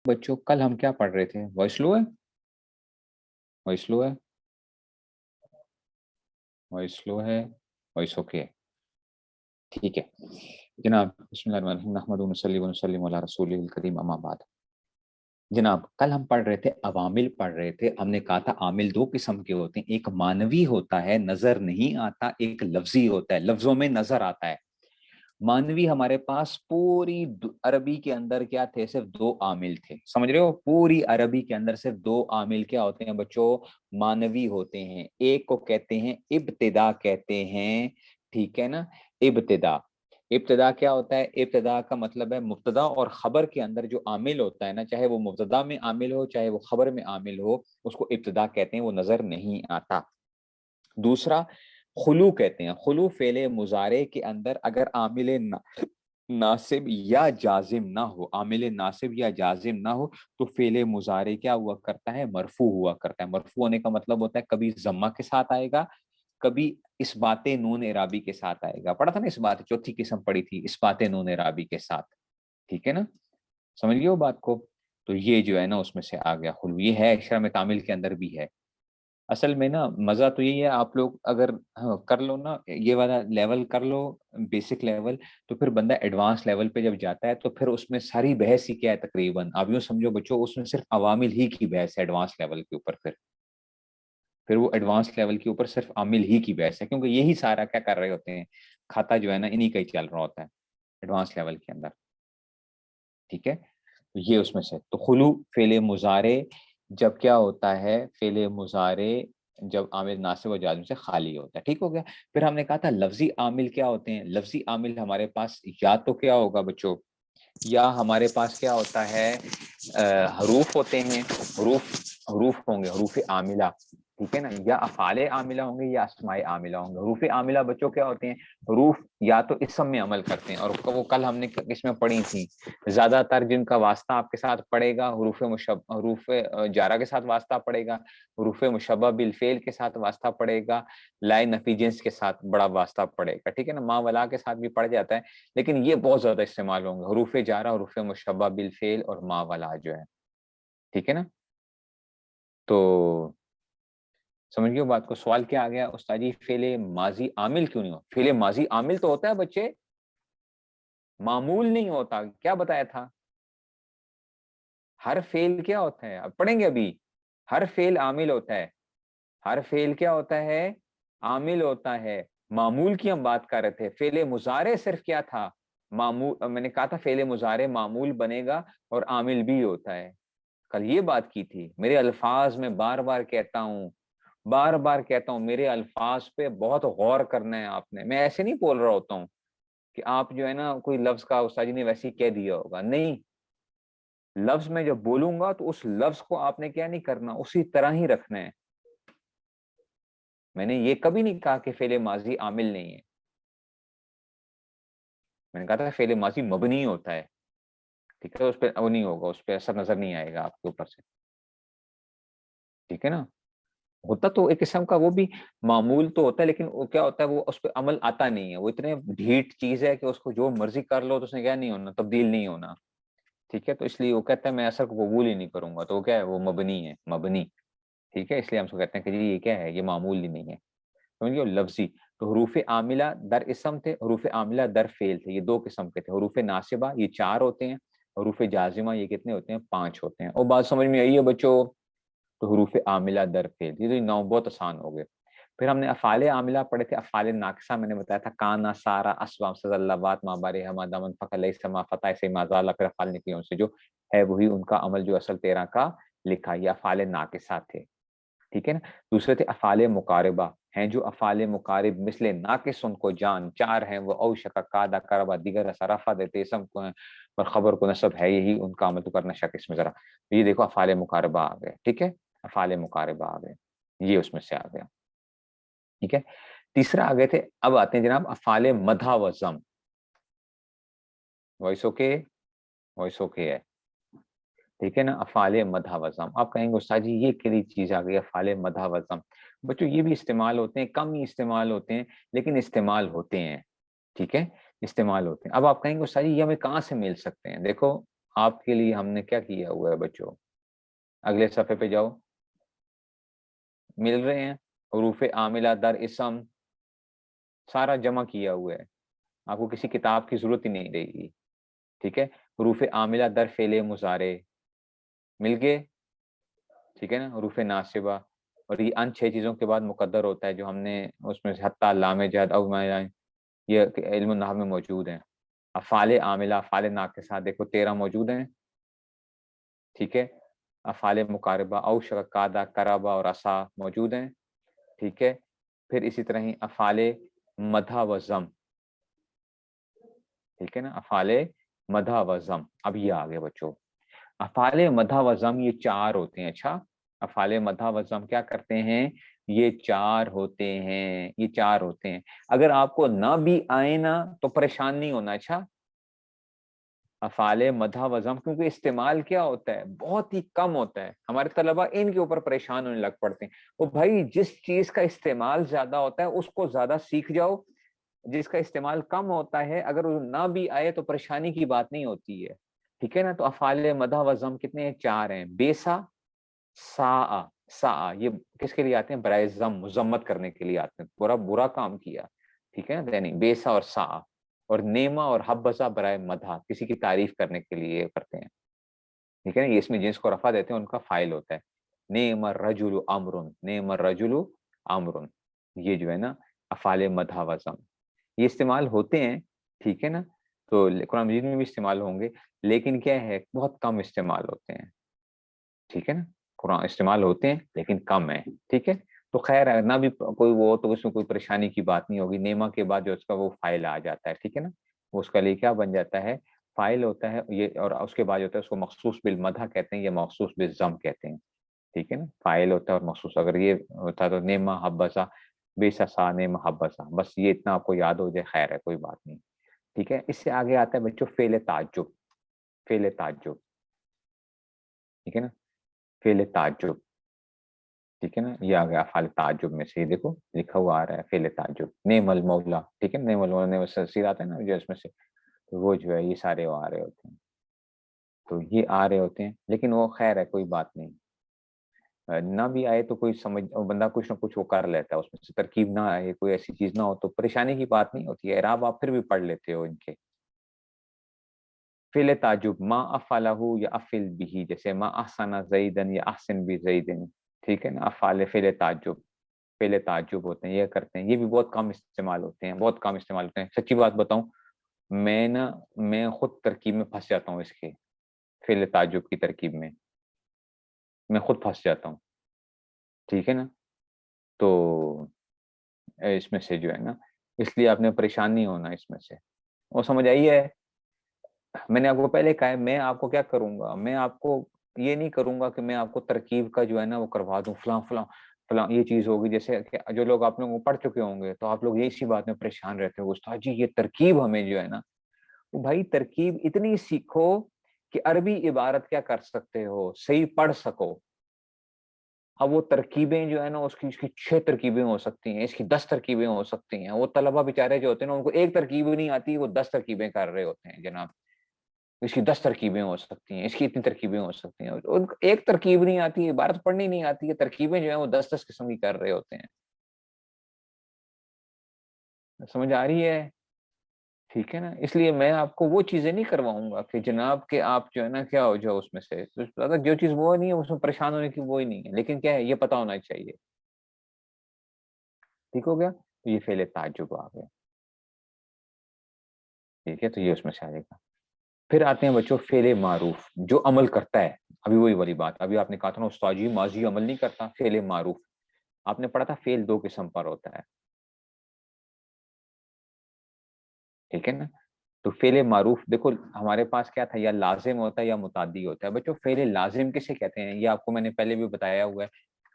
بچوں کل ہم کیا پڑھ رہے تھے؟ وائس لو ہے، وائس لو ہے، وائس لو ہے، وائس اوکے ہے؟ ٹھیک ہے جناب، بسم اللہ الرحمن الرحیم، نحمد ونصلی ونسلم علی رسول الکریم، اما بعد۔ جناب کل ہم پڑھ رہے تھے عوامل پڑھ رہے تھے، ہم نے کہا تھا عامل دو قسم کے ہوتے ہیں، ایک مانوی ہوتا ہے نظر نہیں آتا، ایک لفظی ہوتا ہے لفظوں میں نظر آتا ہے۔ مانوی ہمارے پاس پوری عربی کے اندر کیا تھے؟ صرف دو عامل تھے، سمجھ رہے ہو؟ پوری عربی کے اندر صرف دو عامل کیا ہوتے ہیں بچوں؟ مانوی ہوتے ہیں۔ ایک کو کہتے ہیں ابتدا کہتے ہیں، ٹھیک ہے نا؟ ابتدا، ابتدا کیا ہوتا ہے؟ ابتدا کا مطلب ہے مبتدا اور خبر کے اندر جو عامل ہوتا ہے نا، چاہے وہ مبتدا میں عامل ہو چاہے وہ خبر میں عامل ہو، اس کو ابتدا کہتے ہیں، وہ نظر نہیں آتا۔ دوسرا خلو کہتے ہیں، خلو فعل مضارع کے اندر اگر عامل ناصب یا جازم نہ ہو، عامل ناصب یا جازم نہ ہو تو فعل مضارع کیا ہوا کرتا ہے؟ مرفوع ہوا کرتا ہے۔ مرفوع ہونے کا مطلب ہوتا ہے کبھی ضمہ کے ساتھ آئے گا، کبھی اس بات نون اعرابی کے ساتھ آئے گا۔ پڑھا تھا نا اس بات، چوتھی قسم پڑھی تھی، اس بات نون اعرابی کے ساتھ، ٹھیک ہے نا؟ سمجھ گئے ہو بات کو؟ تو یہ جو ہے نا اس میں سے آ گیا خلو، یہ ہے اشارہ میں تعمیل کے اندر بھی ہے۔ اصل میں نا مزہ تو یہی ہے، آپ لوگ اگر کر لو نا یہ والا لیول کر لو، بیسک لیول، تو پھر بندہ ایڈوانس لیول پہ جب جاتا ہے تو پھر اس میں ساری بحث ہی کیا ہے تقریباً، آپ یوں سمجھو بچوں اس میں صرف عوامل ہی کی بحث ہے ایڈوانس لیول کے اوپر۔ پھر وہ ایڈوانس لیول کے اوپر صرف عامل ہی کی بحث ہے، کیونکہ یہی سارا کیا کر رہے ہوتے ہیں، کھاتا جو ہے نا انہی کا ہی چل رہا ہوتا ہے ایڈوانس لیول کے اندر، ٹھیک ہے؟ تو یہ اس میں سے تو خلو فعل مضارع جب کیا ہوتا ہے؟ فعل مضارع جب عامل ناصب و جازم سے خالی ہوتا ہے، ٹھیک ہو گیا؟ پھر ہم نے کہا تھا لفظی عامل کیا ہوتے ہیں؟ لفظی عامل ہمارے پاس یا تو کیا ہوگا بچوں، یا ہمارے پاس کیا ہوتا ہے؟ حروف ہوتے ہیں، حروف ہوں گے، حروف عاملہ، ٹھیک ہے نا؟ یا افعال عاملہ ہوں گے یا اسماء عاملہ ہوں گے۔ حروف عاملہ بچوں کیا ہوتے ہیں؟ حروف یا تو اسم میں عمل کرتے ہیں، اور وہ کل ہم نے کس میں پڑھی تھی؟ زیادہ تر جن کا واسطہ آپ کے ساتھ پڑے گا حروف جارہ کے ساتھ واسطہ پڑے گا، حروف مشبہ بالفعل کے ساتھ واسطہ پڑے گا، لائے نفی جنس کے ساتھ بڑا واسطہ پڑے گا، ٹھیک ہے نا؟ ما ولا کے ساتھ بھی پڑ جاتا ہے، لیکن یہ بہت زیادہ استعمال ہوں گے، حروف جارہ، حروف مشبہ بالفعل اور ما ولا جو ہے، ٹھیک ہے نا؟ تو سمجھ گئے بات کو؟ سوال کیا آ گیا استاد جی فعل ماضی عامل کیوں نہیں ہو؟ فعل ماضی عامل تو ہوتا ہے بچے، معمول نہیں ہوتا، کیا بتایا تھا؟ ہر فعل کیا ہوتا ہے؟ اب پڑھیں گے ابھی، ہر فعل عامل ہوتا ہے، ہر فعل کیا ہوتا ہے؟ عامل ہوتا ہے۔ معمول کی ہم بات کر رہے تھے، فعل مضارع صرف کیا تھا؟ معمول، میں نے کہا تھا فعل مضارع معمول بنے گا اور عامل بھی ہوتا ہے، کل یہ بات کی تھی۔ میرے الفاظ میں بار بار کہتا ہوں، بار بار کہتا ہوں، میرے الفاظ پہ بہت غور کرنا ہے آپ نے، میں ایسے نہیں بول رہا ہوتا ہوں کہ آپ جو ہے نا کوئی لفظ کا استاد جی نے ویسے ہی کہہ دیا ہوگا، نہیں، لفظ میں جب بولوں گا تو اس لفظ کو آپ نے کیا نہیں کرنا، اسی طرح ہی رکھنا ہے۔ میں نے یہ کبھی نہیں کہا کہ فعل ماضی عامل نہیں ہے، میں نے کہا تھا فعل ماضی مبنی ہوتا ہے، ٹھیک ہے؟ اس پہ وہ نہیں ہوگا، اس پہ اثر نظر نہیں آئے گا آپ کے اوپر سے، ٹھیک ہے نا؟ ہوتا تو ایک قسم کا وہ بھی معمول تو ہوتا ہے، لیکن وہ کیا ہوتا ہے، وہ اس پہ عمل آتا نہیں ہے، وہ اتنے ڈھیٹ چیز ہے کہ اس کو جو مرضی کر لو تو اس نے کیا نہیں ہونا، تبدیل نہیں ہونا، ٹھیک ہے؟ تو اس لیے وہ کہتا ہے میں اثر کو قبول ہی نہیں کروں گا، تو وہ کیا ہے؟ وہ مبنی ہے، مبنی، ٹھیک ہے؟ اس لیے ہم اس کو کہتے ہیں کہ جی یہ کیا ہے؟ یہ معمول ہی نہیں ہے، سمجھیے؟ لفظی تو حروف عاملہ در اسم تھے، حروف عاملہ در فعل تھے، یہ دو قسم کے تھے۔ حروف ناصبہ یہ 4 ہوتے ہیں، حروف جازمہ یہ کتنے ہوتے ہیں؟ 5 ہوتے ہیں۔ اور بات سمجھ میں آئی ہے بچوں؟ تو حروف عاملہ در فعل، یہ تو 9 بہت آسان ہو گئے۔ پھر ہم نے افعال عاملہ پڑھے تھے، افعال ناقصہ میں نے بتایا تھا کانا، سارا، اسوا، سزلوات، ما بارے، ہما، دمن، فقل، سما، فتح، سے مازال، پھر افعال نکلی ان سے جو ہے وہی ان کا عمل جو اصل 13 کا لکھا، یہ افعال ناقصہ تھے، ٹھیک ہے نا؟ دوسرے تھے افعال مقاربہ، ہیں جو افعال مقارب مثل ناقص ان کو جان، 4 ہیں وہ، او شک، قادا، کربا، دیگر صرفہ دیتے اسم کو ہیں اور خبر کو نصب ہے یہی ان کا عمل، تو کرنا شک اس میں ذرا، یہ دیکھو افعال مقاربہ آ گئے، ٹھیک ہے؟ افعال مقاربہ آ گئے، یہ اس میں سے آ گیا، ٹھیک ہے؟ تیسرا آ گئے تھے، اب آتے ہیں جناب افعال مدح و ذم، وائس اوکے؟ وائس اوکے ہے، ٹھیک ہے نا؟ افعال مدح و ذم، آپ کہیں گے استاد جی یہ کیڑی چیز آ گئی افعال مدح و ذم؟ بچوں یہ بھی استعمال ہوتے ہیں، کم ہی استعمال ہوتے ہیں لیکن استعمال ہوتے ہیں، ٹھیک ہے؟ استعمال ہوتے ہیں۔ اب آپ کہیں گے استاد جی یہ ہمیں کہاں سے مل سکتے ہیں؟ دیکھو آپ کے لیے ہم نے کیا کیا ہوا ہے بچوں؟ اگلے صفحے پہ جاؤ، مل رہے ہیں حروف عاملہ در اسم، سارا جمع کیا ہوا ہے، آپ کو کسی کتاب کی ضرورت ہی نہیں رہے گی، ٹھیک ہے؟ حروف عاملہ در فعل مضارع مل گئے، ٹھیک ہے نا؟ حروف ناصبہ، اور یہ ان 6 چیزوں کے بعد مقدر ہوتا ہے جو ہم نے اس میں سے حتی لام جہد او ما، یہ علم النحو میں موجود ہیں۔ افعال عاملہ، افعال ناقصہ دیکھو 13 موجود ہیں، ٹھیک ہے؟ افعال مقاربہ او شکادہ کرابہ اور عصا موجود ہیں، ٹھیک ہے؟ پھر اسی طرح ہی افعال مدح و ضم، ٹھیک ہے نا؟ افعال مدح و ضم، اب یہ آگے بچوں افعال مدح و ضم یہ 4 ہوتے ہیں۔ اچھا، افعال مدح و ضم کیا کرتے ہیں؟ یہ 4 ہوتے ہیں، یہ 4 ہوتے ہیں۔ اگر آپ کو نہ بھی آئے نا تو پریشان نہیں ہونا۔ اچھا، افعال مدح و ضم کیونکہ استعمال کیا ہوتا ہے؟ بہت ہی کم ہوتا ہے، ہمارے طلبہ ان کے اوپر پریشان ہونے لگ پڑتے ہیں۔ وہ بھائی جس چیز کا استعمال زیادہ ہوتا ہے اس کو زیادہ سیکھ جاؤ، جس کا استعمال کم ہوتا ہے اگر وہ نہ بھی آئے تو پریشانی کی بات نہیں ہوتی ہے، ٹھیک ہے نا؟ تو افعال مدح و ضم کتنے ہیں؟ 4 ہیں۔ بیسا، سا، سا یہ کس کے لیے آتے ہیں؟ برائے ضم، مذمت کرنے کے لیے آتے ہیں، برا برا کام کیا، ٹھیک ہے نا؟ یعنی بیسا اور سا، اور نیما اور حبذا برائے مدح، کسی کی تعریف کرنے کے لیے کرتے ہیں، ٹھیک ہے نا؟ یہ اس میں جنس کو رفع دیتے ہیں، ان کا فاعل ہوتا ہے۔ نعم الرجل امر، نعم الرجل امر، یہ جو ہے نا افعال مدح و ضم یہ استعمال ہوتے ہیں، ٹھیک ہے نا؟ تو قرآن مجید میں بھی استعمال ہوں گے، لیکن کیا ہے؟ بہت کم استعمال ہوتے ہیں، ٹھیک ہے نا؟ قرآن استعمال ہوتے ہیں لیکن کم ہے، ٹھیک ہے؟ تو خیر ہے، نہ بھی کوئی وہ تو اس میں کوئی پریشانی کی بات نہیں ہوگی۔ نیما کے بعد جو اس کا وہ فائل آ جاتا ہے، ٹھیک ہے نا؟ وہ اس کا لیے کیا بن جاتا ہے؟ فائل ہوتا ہے یہ، اور اس کے بعد جو ہوتا ہے اس کو مخصوص بالمدح کہتے ہیں یا مخصوص بالضم کہتے ہیں، ٹھیک ہے نا؟ فائل ہوتا ہے اور مخصوص، اگر یہ ہوتا ہے تو نیما حبذا، بیسا نیما حبذا، بس یہ اتنا آپ کو یاد ہو جائے، خیر ہے، کوئی بات نہیں، ٹھیک ہے؟ اس سے آگے آتا ہے بچوں فعل تعجب، فعل تعجب، ٹھیک ہے نا؟ فعل تعجب، ٹھیک ہے نا؟ یہ آ گیا افعال تعجب میں سے، یہ دیکھو لکھا ہوا آ رہا ہے فعل تعجب، نعم المولا، ٹھیک ہے؟ نعم المولا، نعم سیر آتا ہے نا جو اس میں سے، تو وہ جو ہے یہ سارے وہ آ رہے ہوتے ہیں، تو یہ آ رہے ہوتے ہیں، لیکن وہ خیر ہے، کوئی بات نہیں، نہ بھی آئے تو کوئی سمجھ، بندہ کچھ نہ کچھ وہ کر لیتا ہے، اس میں سے ترکیب نہ آئے، کوئی ایسی چیز نہ ہو تو پریشانی کی بات نہیں ہوتی ہے، اعراب آپ پھر بھی پڑھ لیتے ہو ان کے۔ فعل تعجب ما افعلہ یا افعل بھی، جیسے ما احسن زیدن یا احسن بزیدن، ٹھیک ہے نا؟ افعال فعل تعجب، فعل تعجب ہوتے ہیں، یہ کرتے ہیں، یہ بھی بہت کم استعمال ہوتے ہیں، بہت کم استعمال ہوتے ہیں۔ سچی بات بتاؤں، میں خود ترکیب میں پھنس جاتا ہوں، اس کے فعل تعجب کی ترکیب میں خود پھنس جاتا ہوں، ٹھیک ہے نا؟ تو اس میں سے جو ہے نا، اس لیے آپ نے پریشان نہیں ہونا اس میں سے، وہ سمجھ آئی ہے؟ میں نے آپ کو پہلے کہا ہے، میں آپ کو کیا کروں گا، میں آپ کو یہ نہیں کروں گا کہ میں آپ کو ترکیب کا جو ہے نا وہ کروا دوں، فلاں فلاں فلاں یہ چیز ہوگی، جیسے کہ جو لوگ آپ لوگوں کو پڑھ چکے ہوں گے تو آپ لوگ اسی بات میں پریشان رہتے ہو، استاد جی یہ ترکیب ہمیں جو ہے نا، وہ بھائی ترکیب اتنی سیکھو کہ عربی عبارت کیا کر سکتے ہو، صحیح پڑھ سکو۔ اب وہ ترکیبیں جو ہے نا، اس کی 6 ترکیبیں ہو سکتی ہیں، اس کی 10 ترکیبیں ہو سکتی ہیں، وہ طلبہ بیچارے جو ہوتے ہیں نا ان کو ایک ترکیب بھی نہیں آتی، وہ 10 ترکیبیں کر رہے ہوتے ہیں جناب، اس کی 10 ترکیبیں ہو سکتی ہیں، اس کی اتنی ترکیبیں ہو سکتی ہیں، ان کو ایک ترکیب نہیں آتی، عبارت پڑھنی نہیں آتی ہے، ترکیبیں جو ہیں وہ 10 قسم کی کر رہے ہوتے ہیں، سمجھ آ رہی ہے؟ ٹھیک ہے نا؟ اس لیے میں آپ کو وہ چیزیں نہیں کرواؤں گا کہ جناب کہ آپ جو ہے نا کیا ہو جاؤ اس میں سے، جو چیز وہ نہیں ہے اس میں پریشان ہونے کی وہی نہیں ہے، لیکن کیا ہے یہ پتا ہونا چاہیے، ٹھیک ہو گیا؟ تو یہ فعل تعجب آ گیا، ٹھیک ہے؟ تو یہ اس میں سے آ جائے گا۔ پھر آتے ہیں بچوں فعل معروف، جو عمل کرتا ہے، ابھی وہی والی بات، ابھی آپ نے کہا تھا نا استاد جی ماضی عمل نہیں کرتا، فعل معروف آپ نے پڑھا تھا فعل 2 قسم پر ہوتا ہے، ٹھیک ہے نا؟ تو فعل معروف دیکھو ہمارے پاس کیا تھا، یا لازم ہوتا ہے یا متعدی ہوتا ہے بچوں۔ فعل لازم کسے کہتے ہیں یہ آپ کو میں نے پہلے بھی بتایا ہوا ہے،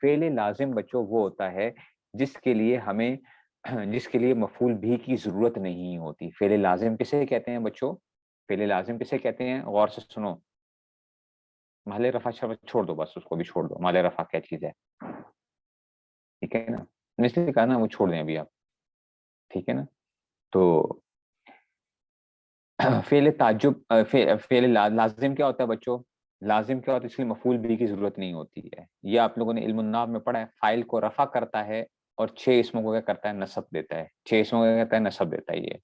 فعل لازم بچوں وہ ہوتا ہے جس کے لیے ہمیں جس کے لیے مفعول بھی کی ضرورت نہیں ہوتی، فعل لازم کسے کہتے ہیں بچوں؟ فعل لازم کسے کہتے ہیں؟ غور سے سنو، محل رفع شبت چھوڑ دو، بس اس کو بھی چھوڑ دو، محل رفع کیا چیز ہے، ٹھیک ہے نا؟ میں نے اس لیے کہا نا وہ چھوڑ دیں ابھی آپ، ٹھیک ہے نا؟ تو فعل تعجب فعل لازم کیا ہوتا ہے بچوں؟ لازم کیا ہوتا ہے؟ اس لیے مفعول بھی کی ضرورت نہیں ہوتی ہے. یہ آپ لوگوں نے علم النحو میں پڑھا ہے. فاعل کو رفع کرتا ہے اور 6 اسموں کو کیا کرتا ہے؟ نصب دیتا ہے. 6 اسموں کو کیا کرتا ہے؟ نصب دیتا ہے. یہ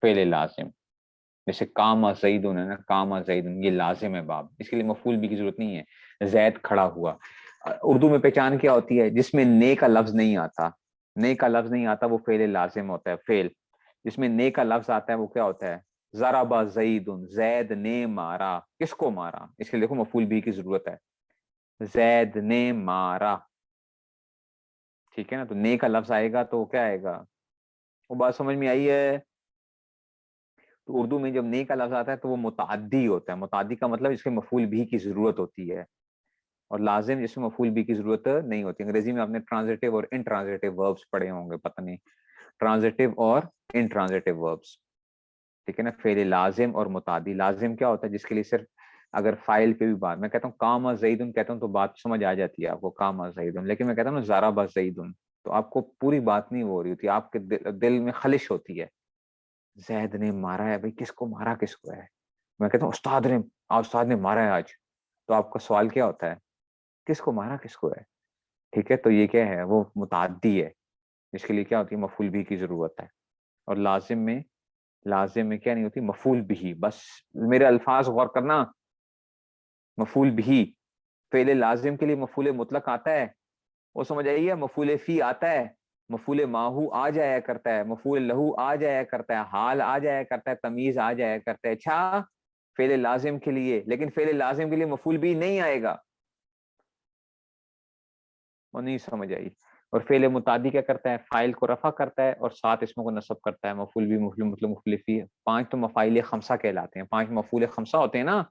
فعل لازم. جیسے قام زیدن ہے نا، قام زیدن، یہ لازم ہے باب، اس کے لیے مفعول بھی کی ضرورت نہیں ہے. زید کھڑا ہوا. اردو میں پہچان کیا ہوتی ہے؟ جس میں نے کا لفظ نہیں آتا. نے کا لفظ نہیں آتا وہ فعل لازم ہوتا ہے. فعل جس میں نے کا لفظ آتا ہے وہ کیا ہوتا ہے؟ ضرب زیدن، زید نے مارا. کس کو مارا؟ اس کے لیے دیکھو مفعول بھی کی ضرورت ہے. زید نے مارا. ٹھیک ہے نا؟ تو نے کا لفظ آئے گا تو کیا آئے گا؟ وہ بات سمجھ میں آئی ہے؟ تو اردو میں جب نے کا لفظ آتا ہے تو وہ متعدی ہوتا ہے. متعدی کا مطلب اس کے مفعول بھی کی ضرورت ہوتی ہے، اور لازم جس میں مفعول بھی کی ضرورت نہیں ہوتی. انگریزی میں آپ نے ٹرانزیٹو اور انٹرانزیٹو وربس پڑھے ہوں گے، پتہ نہیں، ٹرانزیٹو اور انٹرانزیٹو وربس. ٹھیک ہے نا؟ فعل لازم اور متعدی. لازم کیا ہوتا ہے؟ جس کے لیے صرف اگر فائل پہ بھی بات، میں کہتا ہوں قام زیدن کہتا ہوں تو بات سمجھ آ جاتی ہے آپ کو، قام زیدن. لیکن میں کہتا ہوں نا ضرب زیدن تو آپ کو پوری بات نہیں ہو رہی ہوتی، آپ کے دل میں خلش ہوتی ہے. زید نے مارا ہے، بھائی کس کو مارا؟ کس کو ہے؟ میں کہتا ہوں استاد نے مارا ہے آج. تو آپ کا سوال کیا ہوتا ہے؟ کس کو مارا؟ کس کو ہے؟ ٹھیک ہے، تو یہ کیا ہے؟ وہ متعدی ہے، اس کے لیے کیا ہوتی ہے؟ مفعول بھی کی ضرورت ہے. اور لازم میں کیا نہیں ہوتی؟ مفعول بھی. بس میرے الفاظ غور کرنا. مفعول بھی. فعل لازم کے لیے مفعول مطلق آتا ہے، وہ سمجھ آئیے. مفعول فی آتا ہے، مفعول ماہو آ جایا کرتا ہے، مفعول لہو آ جایا کرتا ہے، حال آ جایا کرتا ہے، تمیز آ جایا کرتا ہے. اچھا فعل لازم کے لیے، لیکن فعل لازم کے لیے مفعول بھی نہیں آئے گا. وہ نہیں سمجھ آئی. اور فعل متعدی کیا کرتا ہے؟ فاعل کو رفع کرتا ہے اور 7 اسموں کو نصب کرتا ہے. مفعول بھی، مفعول مطلب، مفعول فی. 5 تو مفاعیل خمسہ کہلاتے ہیں. 5 مفعول خمسہ ہوتے ہیں نا،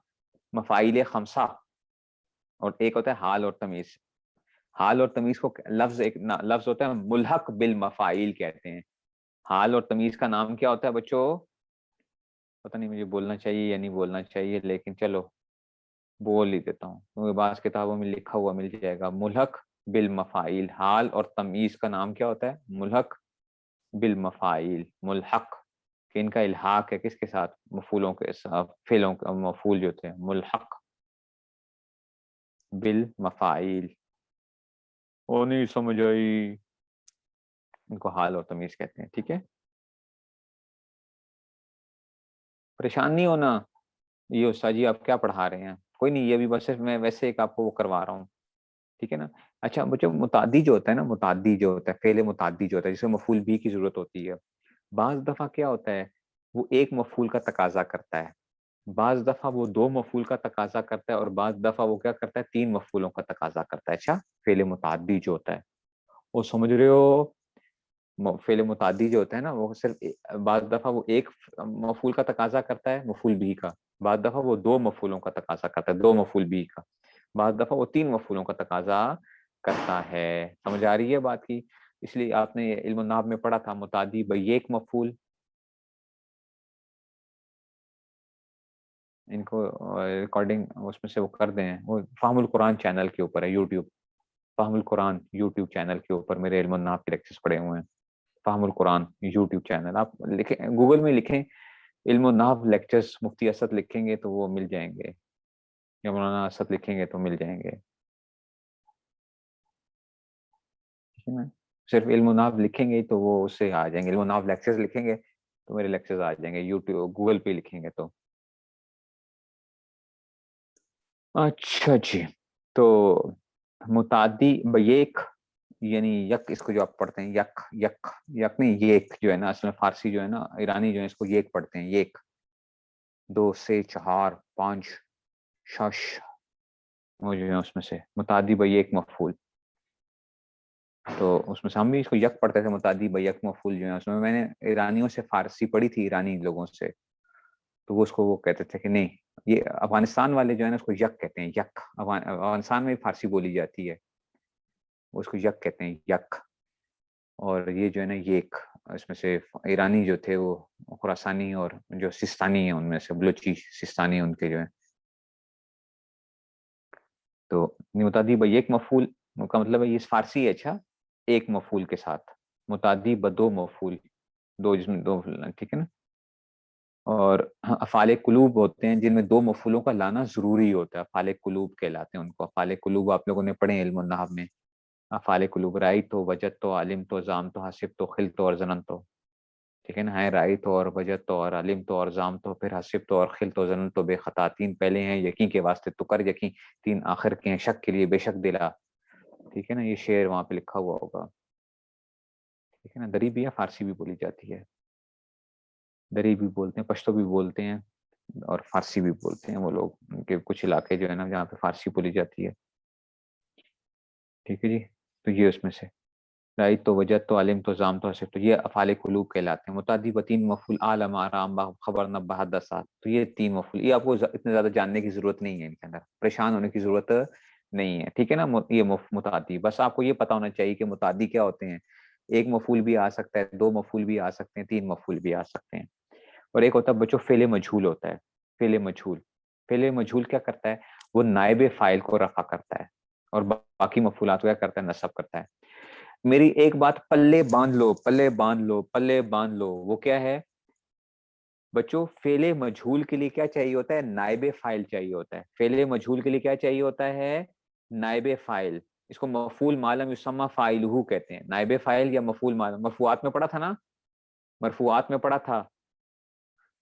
مفاعیل خمسہ. اور ایک ہوتا ہے حال اور تمیز. حال اور تمیز کو لفظ، ایک لفظ ہوتا ہے ملحق بالمفاعیل کہتے ہیں. حال اور تمیز کا نام کیا ہوتا ہے بچوں؟ پتہ نہیں مجھے بولنا چاہیے یا نہیں بولنا چاہیے، لیکن چلو بول ہی دیتا ہوں کیونکہ بعض کتابوں میں لکھا ہوا مل جائے گا. ملحق بالمفاعیل. حال اور تمیز کا نام کیا ہوتا ہے؟ ملحق بالمفاعیل. ملحق کہ ان کا الحاق ہے کس کے ساتھ؟ مفعولوں کے ساتھ. فعلوں کا مفعول جو تھے ملحق بالمفاعیل. وہ نہیں سمجھ آئی؟ ان کو حال اور تمیز کہتے ہیں. ٹھیک ہے، پریشان نہیں ہونا. یہ استاد جی آپ کیا پڑھا رہے ہیں؟ کوئی نہیں، یہ بھی بس میں ویسے ایک آپ کو وہ کروا رہا ہوں. ٹھیک ہے نا؟ اچھا بچوں، متعدی جو ہوتا ہے نا، متعدی جو ہوتا ہے، فعل متعدی جو ہوتا ہے جسے مفعول بھی کی ضرورت ہوتی ہے، بعض دفعہ کیا ہوتا ہے؟ وہ ایک مفعول کا تقاضا کرتا ہے، بعض دفعہ وہ 2 مفعول کا تقاضا کرتا ہے، اور بعض دفعہ وہ کیا کرتا ہے؟ 3 مفعولوں کا تقاضا کرتا ہے. اچھا فعل متعدی جو ہوتا ہے وہ سمجھ رہے ہو؟ فعل متعدی جو ہوتا ہے نا وہ صرف بعض دفعہ وہ ایک مفعول کا تقاضا کرتا ہے، مفعول بھی کا. بعض دفعہ وہ 2 مفعولوں کا تقاضا کرتا ہے، 2 مفعول بھی کا. بعض دفعہ وہ 3 مفعولوں کا تقاضا کرتا ہے. سمجھ آ رہی ہے بات کی؟ اس لیے آپ نے علم النحو میں پڑھا تھا متعدی بیک مفعول. ان کو ریکارڈنگ اس میں سے وہ کر دیں. وہ فہم القرآن چینل کے اوپر ہے، یوٹیوب. فہم القرآن یوٹیوب چینل کے اوپر میرے علم النحو کے لیکچرز پڑے ہوئے ہیں. فہم القرآن یوٹیوب چینل، آپ لکھیں گوگل میں لکھیں علم النحو لیکچرز مفتی اسد لکھیں گے تو وہ مل جائیں گے، یا مولانا اسد لکھیں گے تو مل جائیں گے. صرف علم النحو لکھیں گے تو وہ اس سے آ جائیں گے. علم النحو لیکچرز لکھیں گے تو میرے لیکچرز آ جائیں گے یوٹیوب گوگل پہ لکھیں گے تو. اچھا جی، تو متعدی بیک یعنی یک، اس کو جو آپ پڑھتے ہیں یک، یک یک نہیں یک جو ہے نا، اصل میں فارسی جو ہے نا، ایرانی جو ہے اس کو یک پڑھتے ہیں. یک 2 سے 4 5 شش، وہ جو ہے اس میں سے متعدی بیک مفعول. تو اس میں سے ہم بھی اس کو یک پڑھتے تھے، متعدی بیک مفعول جو ہے. اس میں نے ایرانیوں سے فارسی پڑھی تھی، ایرانی لوگوں سے، تو وہ اس کو وہ کہتے تھے کہ نہیں، یہ افغانستان والے جو ہے نا اس کو یک کہتے ہیں. یک افغانستان میں فارسی بولی جاتی ہے، اس کو یک کہتے ہیں، یک. اور یہ جو ہے نا یک، اس میں سے ایرانی جو تھے وہ خراسانی اور جو سستانی ہیں ان میں سے بلوچی سستانی ان کے جو ہیں. تو متعدی بیک مفعول کا مطلب ہے یہ فارسی ہے. اچھا ایک مفعول کے ساتھ، متعدی بدو مفعول، 2 جس میں 2. ٹھیک ہے نا؟ اور افعال قلوب ہوتے ہیں جن میں دو مفعولوں کا لانا ضروری ہوتا ہے، افعال قلوب کہلاتے ہیں ان کو. افعال قلوب آپ لوگوں نے پڑھے علم النحو میں. افعال قلوب رأیت تو، وجدت تو، علمت تو، زعمت تو، حسبت تو، خلت اور ظننت تو. ٹھیک ہے نا. ہے رأیت تو اور وجدت تو اور علمت تو اور زعمت تو، پھر حسبت تو اور خلت تو ظننت تو. بے خطا تین پہلے ہیں یقین کے واسطے تو کر یقین، تین آخر کے ہیں شک کے لیے بے شک دلا. ٹھیک ہے نا. یہ شعر وہاں پہ لکھا ہوا ہوگا. ٹھیک ہے نا. دری بھی ہے، فارسی بھی بولی جاتی ہے. دری بھی بولتے ہیں، پشتو بھی بولتے ہیں، اور فارسی بھی بولتے ہیں وہ لوگ. ان کے کچھ علاقے جو ہے نا جہاں پہ فارسی بولی جاتی ہے. ٹھیک ہے جی. تو یہ اس میں سے رائت تو، وجد تو، علم تو، زام تو، حسب تو، یہ افعال قلوب کہلاتے ہیں. متعدی و تین مفعول، عالم آرام خبر نبہ حدثات. تو یہ تین مفعول، یہ آپ کو اتنے زیادہ جاننے کی ضرورت نہیں ہے، ان کے اندر پریشان ہونے کی ضرورت نہیں ہے. ٹھیک ہے نا. یہ متعدی، بس آپ کو یہ پتا ہونا چاہیے کہ متعدی کیا ہوتے ہیں. ایک مفعول بھی آ سکتا ہے، دو مفعول بھی آ سکتے ہیں، تین مفعول بھی آ سکتے ہیں. اور ایک ہوتا ہے بچوں فعل مجہول ہوتا ہے. فعل مجہول، فعل مجہول کیا کرتا ہے؟ وہ نائب فاعل کو رفع کرتا ہے اور باقی مفعولات کو کیا کرتا ہے؟ نصب کرتا ہے. میری ایک بات پلے باندھ لو، پلے باندھ لو، پلے باندھ لو. وہ کیا ہے بچوں؟ فعل مجہول کے لیے کیا چاہیے ہوتا ہے؟ نائب فاعل چاہیے ہوتا ہے. فعل مجہول کے لیے کیا چاہیے ہوتا ہے؟ نائب فاعل. اس کو مفعول ما لم یسمى فاعلہ کہتے ہیں. نائب فاعل یا مفعول ما لم. مرفوعات میں پڑھا تھا نا، مرفوعات میں پڑھا تھا،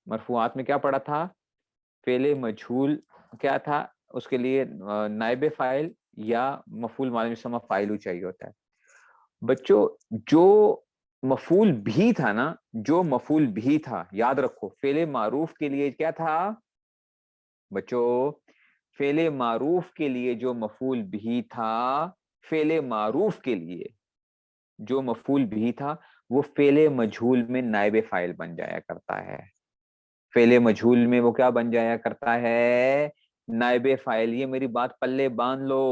مرفوعات میں کیا پڑھا تھا؟ فعل مجہول کیا تھا اس کے لیے؟ نائب فاعل یا مفعول ما لم یسمى فاعلہ چاہیے ہوتا ہے. بچوں جو مفعول بھی تھا نا، جو مفعول بھی تھا، یاد رکھو فعل معروف کے لیے کیا تھا بچوں؟ فعل معروف کے لیے جو مفعول بھی تھا، فعل معروف کے لیے جو مفعول بھی تھا وہ فعل مجہول میں نائب فاعل بن جایا کرتا ہے. فعل مجہول میں وہ کیا بن جایا کرتا ہے؟ نائب فاعل. یہ میری بات پلے باندھ لو.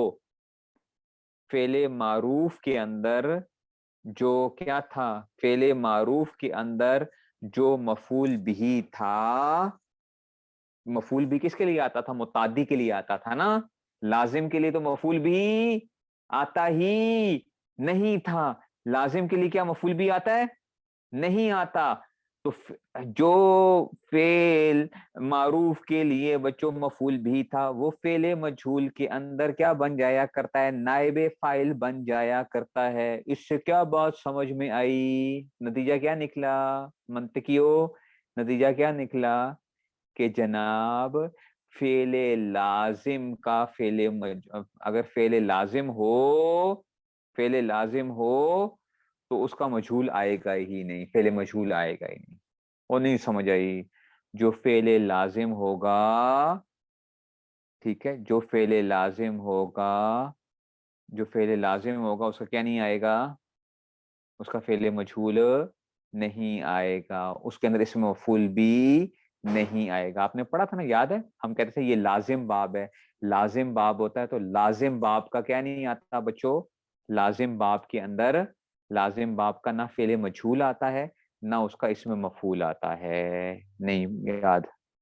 فعل معروف کے اندر جو کیا تھا؟ فعل معروف کے اندر جو مفعول بھی تھا، مفعول بھی کس کے لیے آتا تھا؟ متعدی کے لیے آتا تھا نا. لازم کے لیے تو مفعول بھی آتا ہی نہیں تھا. لازم کے لیے کیا مفعول بھی آتا ہے؟ نہیں آتا. تو جو فعل معروف کے لیے بچوں مفعول بھی تھا وہ فعل مجہول کے اندر کیا بن جایا کرتا ہے؟ نائب فاعل بن جایا کرتا ہے. اس سے کیا بات سمجھ میں آئی؟ نتیجہ کیا نکلا منطقیوں؟ نتیجہ کیا نکلا کہ جناب فعل لازم کا اگر فعل لازم ہو، فعل لازم ہو تو اس کا مجہول آئے گا ہی نہیں، فعل مجہول آئے گا ہی نہیں. وہ نہیں سمجھ آئی؟ جو فعل لازم ہوگا، ٹھیک ہے، جو فعل لازم ہوگا، جو فعل لازم ہوگا اس کا کیا نہیں آئے گا؟ اس کا فعل مجہول نہیں آئے گا. اس کے اندر اسم مفعول بھی نہیں آئے گا. آپ نے پڑھا تھا نا، یاد ہے؟ ہم کہتے تھے یہ لازم باب ہے. لازم باب ہوتا ہے تو لازم باب کا کیا نہیں آتا بچوں؟ لازم باب کے اندر، لازم باب کا نہ فعل مجہول آتا ہے نہ اس کا اسم مفعول آتا ہے. نہیں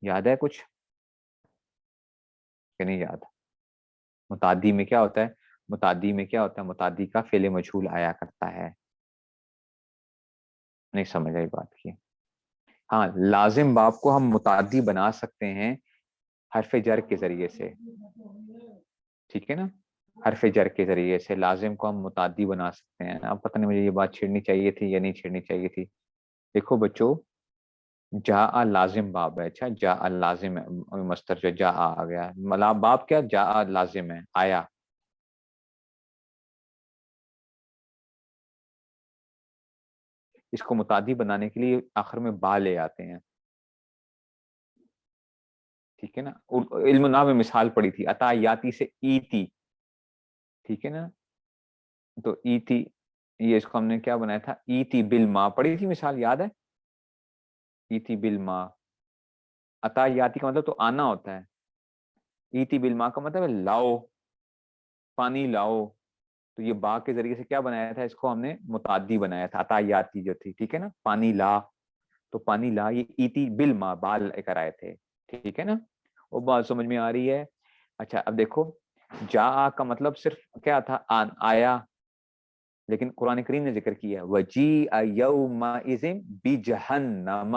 یاد ہے کچھ کہ نہیں یاد؟ متعدی میں کیا ہوتا ہے؟ متعدی میں کیا ہوتا ہے؟ متعدی کا فعل مجہول آیا کرتا ہے. نہیں سمجھ آئی بات کی؟ ہاں، لازم باب کو ہم متعدی بنا سکتے ہیں حرف جر کے ذریعے سے. ٹھیک ہے نا. حرف جر کے ذریعے سے لازم کو ہم متعدی بنا سکتے ہیں. اب پتہ نہیں مجھے یہ بات چھیڑنی چاہیے تھی یا نہیں چھیڑنی چاہیے تھی. دیکھو بچوں، جاء لازم باب ہے. اچھا، جاء لازم ہے، مصدر جو جاء آ گیا. باب کیا؟ جاء لازم ہے، آیا. اس کو متعدی بنانے کے لیے آخر میں با لے آتے ہیں. ٹھیک ہے نا. علم النحو میں مثال پڑی تھی عطایاتی سے ایتی. ٹھیک ہے نا. تو ایتی، یہ اس کو ہم نے کیا بنایا تھا؟ ایتی بالما پڑھی تھی مثال، یاد ہے؟ ایتی بالما. عطایاتی کا مطلب تو آنا ہوتا ہے. ایتی بالما کا مطلب ہے لاؤ، پانی لاؤ. تو یہ با کے ذریعے سے کیا بنایا تھا؟ اس کو ہم نے متعدی بنایا تھا. عطایاتی جو تھی، ٹھیک ہے نا، پانی لا. تو پانی لا، یہ ایتی بالما بال لے کر آئے تھے. ٹھیک ہے نا. وہ بات سمجھ میں آ رہی ہے؟ اچھا اب دیکھو، جا کا مطلب صرف کیا تھا؟ آیا. لیکن قرآن کریم نے ذکر کیا وجیء یومئذ بجہنم.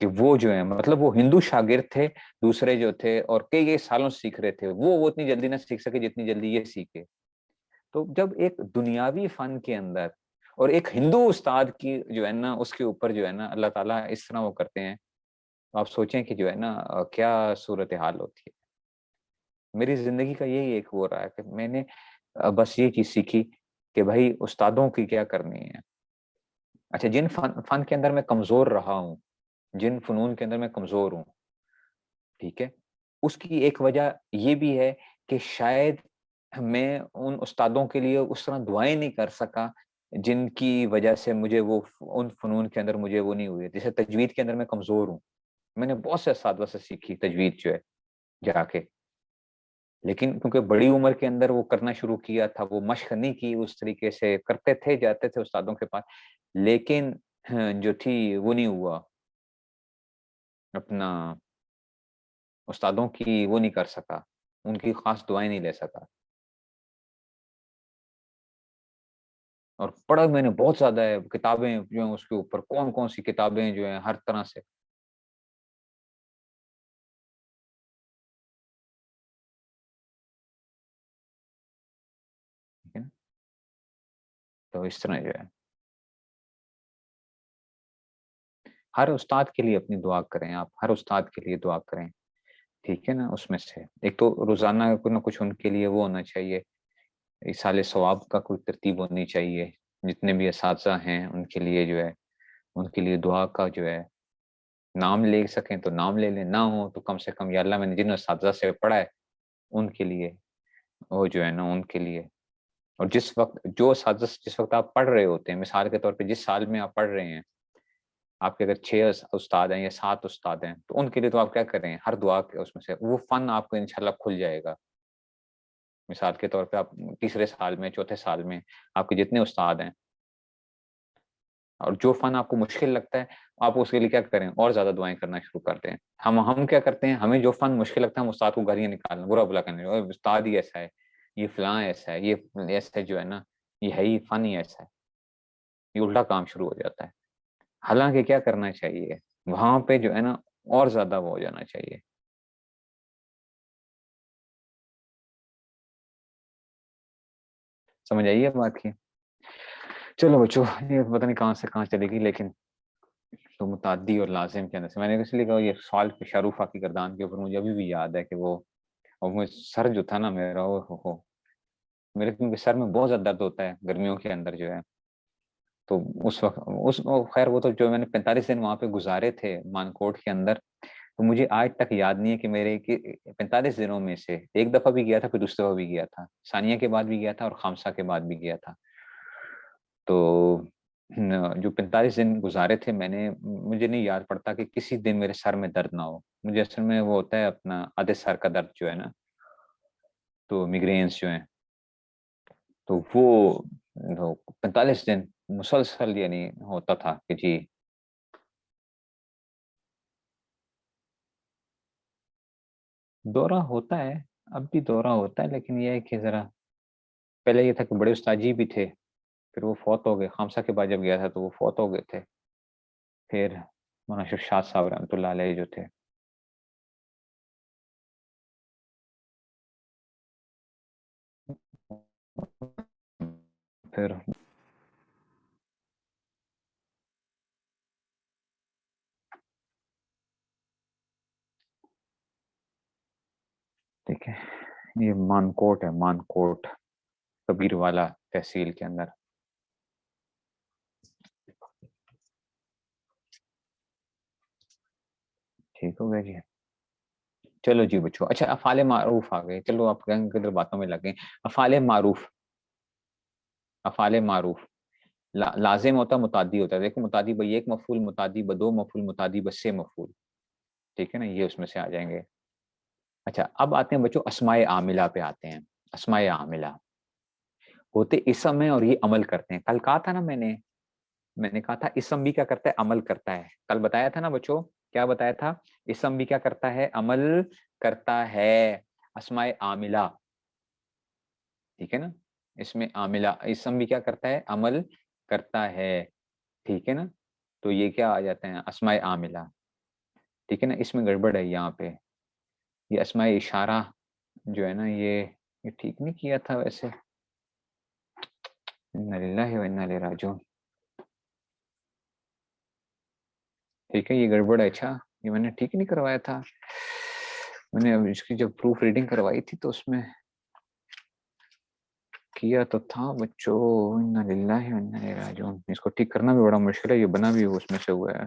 کہ وہ جو ہے مطلب وہ ہندو شاگرد تھے، دوسرے جو تھے اور کئی سالوں سے سیکھ رہے تھے، وہ اتنی جلدی نہ سیکھ سکے جتنی جلدی یہ سیکھے۔ تو جب ایک دنیاوی فن کے اندر اور ایک ہندو استاد کی جو ہے نا اس کے اوپر جو ہے نا اللہ تعالیٰ اس طرح وہ کرتے ہیں، تو آپ سوچیں کہ جو ہے نا کیا صورتحال ہوتی ہے۔ میری زندگی کا یہی ایک ہو رہا ہے کہ میں نے بس یہ چیز سیکھی کہ بھائی استادوں کی کیا کرنی ہے۔ اچھا، جن فن کے اندر میں کمزور رہا ہوں، جن فنون کے اندر میں کمزور ہوں، ٹھیک ہے، اس کی ایک وجہ یہ بھی ہے کہ شاید میں ان استادوں کے لیے اس طرح دعائیں نہیں کر سکا جن کی وجہ سے مجھے وہ ان فنون کے اندر مجھے وہ نہیں ہوئی۔ جیسے تجوید کے اندر میں کمزور ہوں، میں نے بہت سے اساتذہ سے سیکھی تجوید جو ہے جا کے، لیکن کیونکہ بڑی عمر کے اندر وہ کرنا شروع کیا تھا، وہ مشق نہیں کی اس طریقے سے، کرتے تھے جاتے تھے استادوں کے پاس، لیکن جو تھی وہ نہیں ہوا، اپنا استادوں کی وہ نہیں کر سکا، ان کی خاص دعائیں نہیں لے سکا۔ اور پڑھا میں نے بہت زیادہ ہے، کتابیں جو ہیں اس کے اوپر، کون کون سی کتابیں جو ہیں ہر طرح سے، ٹھیک ہے نا؟ تو اس طرح جو ہے ہر استاد کے لیے اپنی دعا کریں، آپ ہر استاد کے لیے دعا کریں، ٹھیک ہے نا؟ اس میں سے ایک تو روزانہ کچھ نہ کچھ ان کے لیے وہ ہونا چاہیے، ایصال ثواب کا کوئی ترتیب ہونی چاہیے، جتنے بھی اساتذہ ہیں ان کے لیے جو ہے ان کے لیے دعا کا جو ہے نام لے سکیں تو نام لے لیں، نہ ہو تو کم سے کم یا اللہ میں نے جن اساتذہ سے پڑھا ہے ان کے لیے وہ جو ہے نا ان کے لیے، اور جس وقت جو اساتذہ جس وقت آپ پڑھ رہے ہوتے ہیں، مثال کے طور پہ جس سال میں آپ پڑھ رہے ہیں، آپ کے اگر 6 استاد ہیں یا 7 استاد ہیں تو ان کے لیے تو آپ کیا کریں، ہر دعا کے اس میں سے وہ فن آپ کو انشاءاللہ کھل جائے گا۔ مثال کے طور پہ آپ تیسرے سال میں، چوتھے سال میں آپ کے جتنے استاد ہیں، اور جو فن آپ کو مشکل لگتا ہے آپ اس کے لیے کیا کریں، اور زیادہ دعائیں کرنا شروع کرتے ہیں۔ ہم کیا کرتے ہیں، ہمیں جو فن مشکل لگتا ہے ہم استاد کو گالیاں نکالنا، برا بلا کرنے، اور استاد ہی ایسا ہے، یہ فلاں ایسا ہے، یہ ایسا جو ہے نا یہ ہے ہی فن ہی ایسا ہے، یہ الٹا کام شروع ہو جاتا ہے۔ حالانکہ کیا کرنا چاہیے، وہاں پہ جو ہے نا اور زیادہ وہ ہو جانا چاہیے۔ سمجھ آئیے بات کی؟ چلو بچوں، یہ پتہ نہیں کہاں سے کہاں چلے گی، لیکن تو متعدی اور لازم کے اندر سے میں نے اس لیے کہا یہ سوال شاہ کی گردان کے اوپر مجھے ابھی بھی یاد ہے کہ وہ، اور مجھے سر جو تھا نا میرا وہ میرے کیونکہ سر میں بہت زیادہ درد ہوتا ہے گرمیوں کے اندر جو ہے، تو اس وقت خیر وہ تو جو میں نے 45 دن وہاں پہ گزارے تھے مانکوٹ کے اندر، تو مجھے آج تک یاد نہیں ہے کہ میرے 45 دنوں میں سے ایک دفعہ بھی گیا تھا، پھر دوسری دفعہ بھی گیا تھا، ثانیہ کے بعد بھی گیا تھا اور خامسہ کے بعد بھی گیا تھا۔ تو جو 45 دن گزارے تھے میں نے، مجھے نہیں یاد پڑتا کہ کسی دن میرے سر میں درد نہ ہو۔ مجھے اصل میں وہ ہوتا ہے اپنا آدھے سر کا درد جو ہے نا، تو میگرینس جو ہیں، تو وہ 45 دن مسلسل یعنی ہوتا تھا کہ جی۔ دورہ ہوتا ہے، اب بھی دورہ ہوتا ہے، لیکن یہ ہے کہ ذرا پہلے یہ تھا کہ بڑے استاد جی بھی تھے، پھر وہ فوت ہو گئے، خامسہ کے بعد جب گیا تھا تو وہ فوت ہو گئے تھے، پھر مولانا شاد صاحب رحمۃ اللہ علیہ جو تھے۔ پھر ٹھیک ہے، یہ مانکوٹ ہے، مانکوٹ کبیر والا تحصیل کے اندر۔ ٹھیک ہو گیا جی؟ چلو جی بچوں، اچھا افعال معروف آ گئے، چلو آپ کدھر باتوں میں لگے۔ افعال معروف، افعال معروف لازم ہوتا ہے، متعدی ہوتا ہے، دیکھو متعدی بھائی ایک مفعول، متعدی بدو مفعول، متعدی بسے مفعول، ٹھیک ہے نا، یہ اس میں سے آ جائیں گے۔ اچھا اب آتے ہیں بچوں اسماء عاملہ پہ آتے ہیں۔ اسماء عاملہ ہوتے اسم ہیں اور یہ عمل کرتے ہیں۔ کل کہا تھا نا میں نے کہا تھا اسم بھی کیا کرتا ہے، عمل کرتا ہے، کل بتایا تھا نا بچوں، کیا بتایا تھا، اسم بھی کیا کرتا ہے، عمل کرتا ہے، اسماء عاملہ، ٹھیک ہے نا، اس میں عاملہ اسم بھی کیا کرتا ہے، عمل کرتا ہے، ٹھیک ہے نا، تو یہ کیا آ جاتے ہیں اسماء عاملہ۔ ٹھیک ہے نا، اس میں گڑبڑ ہے یہاں پہ. یہ اسماء اشارہ جو ہے نا یہ ٹھیک نہیں کیا تھا ویسے. انا للہ و انا الیہ راجعون. ٹھیک ہے یہ گڑبڑ ہے. اچھا یہ میں نے ٹھیک نہیں کروایا تھا. میں نے اس کی جب پروف ریڈنگ کروائی تھی تو اس میں کیا تو تھا بچوں. انا للہ و انا الیہ راجعون. اس کو ٹھیک کرنا بھی بڑا مشکل ہے. یہ بنا بھی اس میں سے ہوا ہے.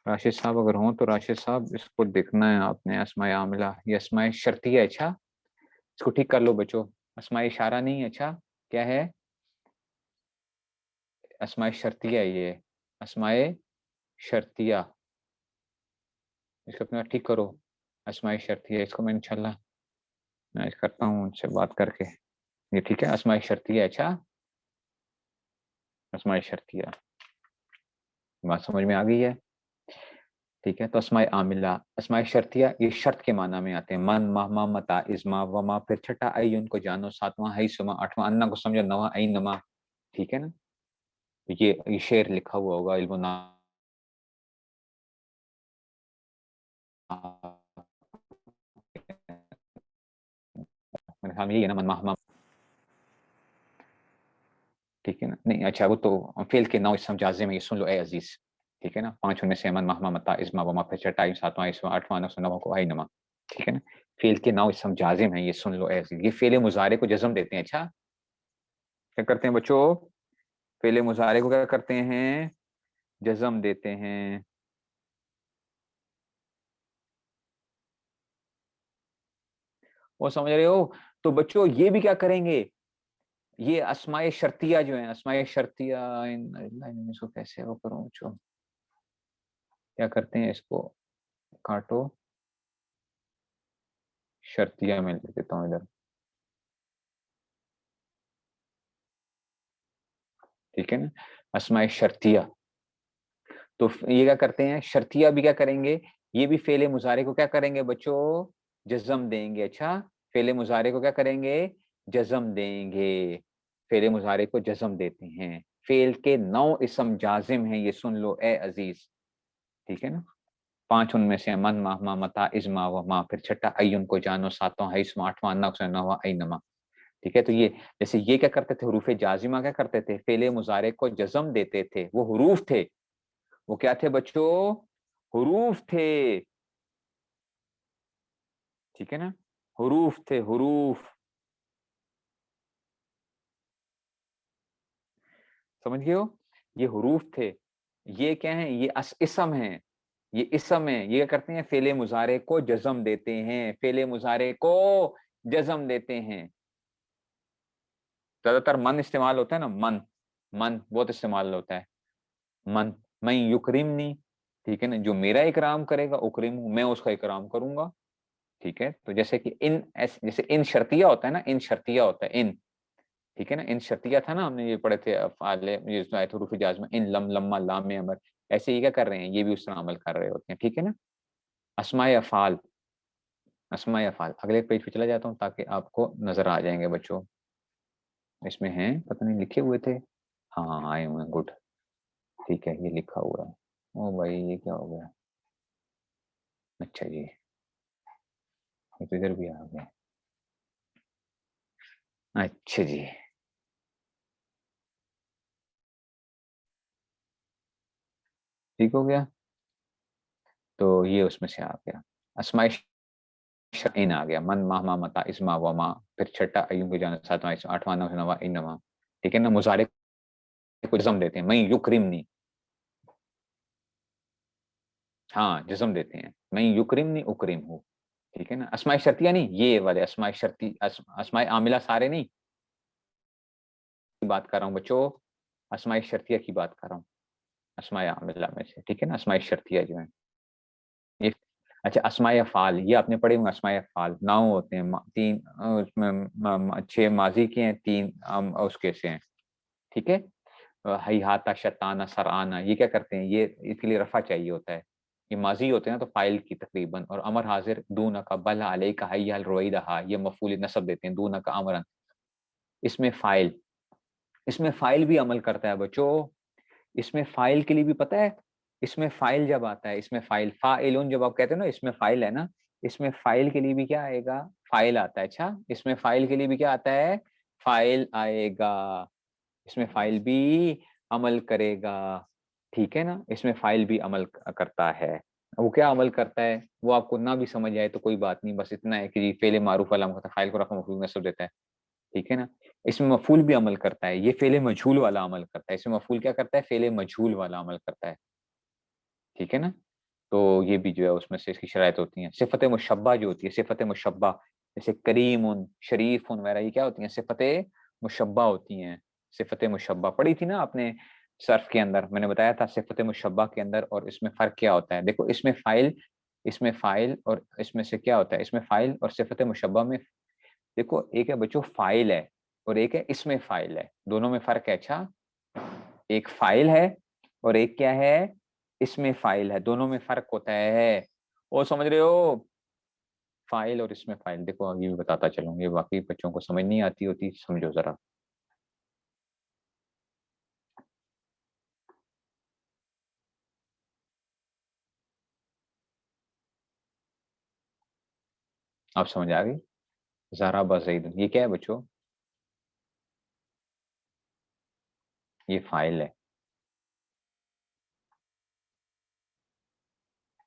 راشد صاحب اگر ہوں تو راشد صاحب اس کو دیکھنا ہے آپ نے. اسماء عاملہ یہ اسماء شرطیہ. اچھا اس کو ٹھیک کر لو بچوں. اسماء اشارہ نہیں ہے. اچھا کیا ہے؟ اسماء شرطیہ. یہ اسماء شرطیہ اس کو اپنا ٹھیک کرو. اسماء شرطیہ اس کو میں انشاءاللہ میں کرتا ہوں ان سے بات کر کے. یہ ٹھیک ہے اسماء شرطیہ. اچھا اسماء شرطیہ بات سمجھ میں آ گئی ہے. ٹھیک ہے تو اسماء عاملہ اسماء شرطیہ یہ شرط کے معنی میں آتے ہیں. من مہما متا ازما وما پھر چھٹا ایون کو جانو ساتواں ہے سما آٹھواں انا کو سمجھو نواں این نما. ٹھیک ہے نا. یہ شعر لکھا ہوا ہوگا علم یہ ہے نا من مہما. ٹھیک ہے نا. نہیں اچھا وہ تو فعل کے نو اسم جازم ہے. یہ سن لو اے عزیز. ٹھیک ہے نا. 5 ان میں سے من مہما متا ازما وما پھر چھٹا ساتواں اسم آٹھواں نواں کو ای نما. ٹھیک ہے نا. فعل کے نو اسم جازم ہے. یہ سن لو اے عزیز. یہ فعل مضارع کو جزم دیتے ہیں. اچھا کیا کرتے ہیں بچوں؟ فعل مضارع کو کیا کرتے ہیں؟ جزم دیتے ہیں. وہ سمجھ رہے ہو؟ تو بچوں یہ بھی کیا کریں گے؟ یہ اسماء شرطیہ جو ہیں اسماء شرطیہ اس کو کیسے وہ کروں بچوں؟ کیا کرتے ہیں اس کو کاٹو. شرطیہ میں لکھ دیتا ہوں ادھر. ٹھیک ہے نا. اسماء شرطیہ تو یہ کیا کرتے ہیں؟ شرطیہ بھی کیا کریں گے؟ یہ بھی فعل مضارع کو کیا کریں گے بچوں؟ جزم دیں گے. اچھا فعل مضارع کو کیا کریں گے؟ جزم دیں گے. فعل مضارع کو جزم دیتے ہیں. فعل کے 9 اسم جازم ہیں. یہ سن لو اے عزیز. ٹھیک ہے نا. 5 ان میں سے من مہما متا ازما وما پھر چھٹا ایون کو جانو ساتواں ہے اسم آٹھواں نواں ای نما. ٹھیک ہے. تو یہ جیسے یہ کیا کرتے تھے؟ حروف جازمہ کیا کرتے تھے؟ فعل مضارع کو جزم دیتے تھے. وہ حروف تھے. وہ کیا تھے بچوں؟ حروف تھے. ٹھیک ہے نا. حروف تھے. حروف سمجھ گئے ہو؟ یہ حروف تھے. یہ کیا ہیں؟ یہ اسم ہیں. یہ اسم ہے. یہ کیا کرتے ہیں؟ فعل مضارع کو جزم دیتے ہیں. فعل مضارع کو جزم دیتے ہیں. زیادہ تر من استعمال ہوتا ہے نا. من بہت استعمال ہوتا ہے. من یکرمنی. ٹھیک ہے نا. جو میرا اکرام کرے گا اکرم میں اس کا اکرام کروں گا. ٹھیک ہے. تو جیسے کہ جیسے ان شرطیہ ہوتا ہے نا. ان شرطیہ ہوتا ہے. ان ٹھیک ہے نا. ان شرطیہ تھا نا. ہم نے یہ پڑھے تھے افعال حروف جازمہ. ان لم لما لام امر. ایسے یہ کیا کر رہے ہیں؟ یہ بھی اس طرح عمل کر رہے ہوتے ہیں. ٹھیک ہے نا. اسماء افعال. اسماء افعال اگلے پیج پہ چلا جاتا ہوں تاکہ آپ کو نظر آ جائیں گے بچوں. اس میں ہیں پتہ نہیں لکھے ہوئے تھے. ہاں آئے ہوئے ہیں. گڈ. ٹھیک ہے یہ لکھا ہوا ہے. او بھائی یہ کیا ہو گیا؟ اچھا جی ادھر بھی آ گیا. اچھا جی ٹھیک ہو گیا. تو یہ اس میں سے آ گیا. اسماء ان آ گیا. من مہما متا اسما وما پھر چھٹا ایون کو جانا ساتواں آٹھواں نواں ای نواں. ٹھیک ہے نا. مضارع کو جزم دیتے ہیں. میں یکرمنی. ہاں جزم دیتے ہیں. میں یکرمنی اکرم ہوں. ٹھیک ہے نا. اسماء شرطیہ نہیں. یہ والے اسماء شرطی اسماء عاملہ سارے نہیں بات کر رہا ہوں بچوں. اسماء شرطیہ کی بات کر رہا ہوں. اسماء عاملہ میں سے. ٹھیک ہے نا. اسماء شرطیہ جو ہیں یہ. اچھا اسماء افعال یہ آپ نے پڑھے ہوں. اسماء افعال 9 ہوتے ہیں. 3 6 ماضی کے ہیں. 3 اس کے سے ہیں. ٹھیک ہے. ہیہاتا شتانا سرآنا یہ کیا کرتے ہیں؟ یہ اس کے لیے رفع چاہیے ہوتا ہے. یہ ماضی ہوتے ہیں نا تو فاعل کی تقریباً. اور امر حاضر دون کا بل علیہ کا حی الرویدہ یہ مفعول نصب دیتے ہیں. دون کا امرن. اس میں فاعل بھی عمل کرتا ہے بچوں. اس میں فاعل کے لیے بھی پتہ ہے اس میں فائل جب آتا ہے، اس میں فائل فاعلون جب آپ کہتے ہیں نا اس میں فائل ہے نا، اس میں فائل کے لیے بھی کیا آئے گا؟ فائل آتا ہے. اچھا اس میں فائل کے لیے بھی کیا آتا ہے؟ فائل آئے گا. اس میں فائل بھی عمل کرے گا. ٹھیک ہے نا، اس میں فائل بھی عمل کرتا ہے. وہ کیا عمل کرتا ہے وہ آپ کو نہ بھی سمجھ آئے تو کوئی بات نہیں، بس اتنا ہے کہ جی فعل معروف علامت ہوتا ہے، فائل کو رفع مفعول نصب دیتا ہے. ٹھیک ہے نا، اس میں مفعول بھی عمل کرتا ہے، یہ فعل مجہول والا عمل کرتا ہے. اس میں مفعول کیا کرتا ہے؟ فعل مجہول والا عمل کرتا ہے. ٹھیک ہے نا، تو یہ بھی جو ہے اس میں سے اس کی شرائط ہوتی ہیں. صفت مشبہ جو ہوتی ہے، صفت مشبہ جیسے کریم شریف وغیرہ، یہ کیا ہوتی ہیں؟ صفت مشبہ ہوتی ہیں. صفت مشبہ پڑھی تھی نا آپ نے صرف کے اندر، میں نے بتایا تھا صفت مشبہ کے اندر اور اس میں فرق کیا ہوتا ہے. دیکھو اس میں فائل اور اس میں سے کیا ہوتا ہے، اس میں فائل اور صفت مشبہ میں دیکھو ایک ہے بچوں فائل ہے اور ایک ہے اس میں فائل ہے، دونوں میں فرق ہے. اچھا ایک فائل ہے اور ایک کیا ہے؟ اس میں فائل ہے، دونوں میں فرق ہوتا ہے. وہ سمجھ رہے ہو؟ فائل اور اس میں فائل. دیکھو یہ بھی بتاتا چلوں، یہ واقعی بچوں کو سمجھ نہیں آتی ہوتی، سمجھو ذرا. آپ سمجھ آ گئی؟ ضرب زید یہ کیا ہے بچوں؟ یہ فائل ہے.